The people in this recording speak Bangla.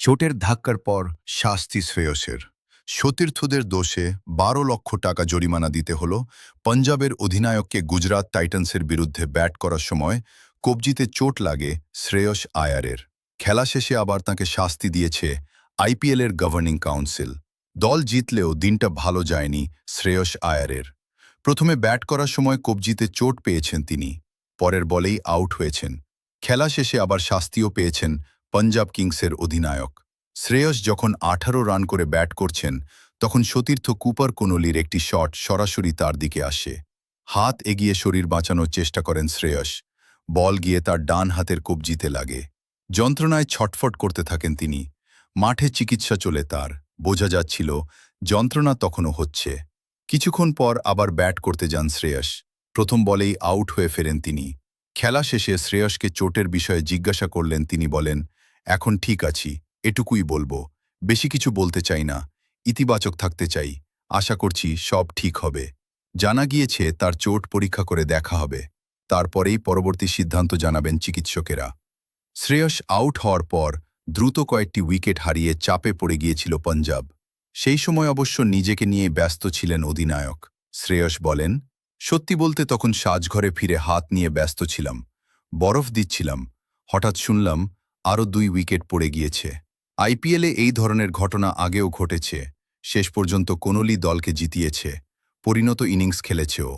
চোটের ধাক্কার পর শাস্তি শ্রেয়সের। সতীর্থদের দোষে ১২ লক্ষ টাকা জরিমানা দিতে হল পঞ্জাবের অধিনায়ককে। গুজরাট টাইটান্সের বিরুদ্ধে ব্যাট করার সময় কবজিতে চোট লাগে শ্রেয়স আয়ারের। খেলা শেষে আবার তাকে শাস্তি দিয়েছে আইপিএলের গভর্নিং কাউন্সিল। দল জিতলেও দিনটা ভালো যায়নি শ্রেয়স আয়ারের। প্রথমে ব্যাট করার সময় কবজিতে চোট পেয়েছেন তিনি, পরের বলেই আউট হয়েছেন। খেলা শেষে আবার শাস্তিও পেয়েছেন পঞ্জাব কিংসের অধিনায়ক। শ্রেয়স যখন ১৮ রান করে ব্যাট করছেন, তখন সতীর্থ কুপার কোনলির একটি শট সরাসরি তার দিকে আসে। হাত এগিয়ে শরীর বাঁচানোর চেষ্টা করেন শ্রেয়স। বল গিয়ে তার ডান হাতের কবজিতে লাগে। যন্ত্রণায় ছটফট করতে থাকেন তিনি। মাঠে চিকিৎসা চলে তার। বোঝা যাচ্ছিল যন্ত্রণা তখনও হচ্ছে। কিছুক্ষণ পর আবার ব্যাট করতে যান শ্রেয়স। প্রথম বলেই আউট হয়ে ফেরেন তিনি। খেলা শেষে শ্রেয়সকে চোটের বিষয়ে জিজ্ঞাসা করলেন। তিনি বলেন, এখন ঠিক আছি, এটুকুই বলবো, বেশি কিছু বলতে চাই না, ইতিবাচক থাকতে চাই, আশা করছি সব ঠিক হবে। জানা গিয়েছে তার চোট পরীক্ষা করে দেখা হবে, তারপরেই পরবর্তী সিদ্ধান্ত জানাবেন চিকিৎসকেরা। শ্রেয়স আউট হওয়ার পর দ্রুত কয়েকটি উইকেট হারিয়ে চাপে পড়ে গিয়েছিল পঞ্জাব। সেই সময় অবশ্য নিজেকে নিয়ে ব্যস্ত ছিলেন অধিনায়ক। শ্রেয়স বলেন, সত্যি বলতে তখন সাজঘরে ফিরে হাত নিয়ে ব্যস্ত ছিলাম, বরফ দিচ্ছিলাম। হঠাৎ শুনলাম আরও ২ উইকেট পড়ে গিয়েছে। আইপিএলে এই ধরনের ঘটনা আগেও ঘটেছে। শেষ পর্যন্ত কোনলি দলকে জিতিয়েছে, পরিণত ইনিংস খেলেছেও।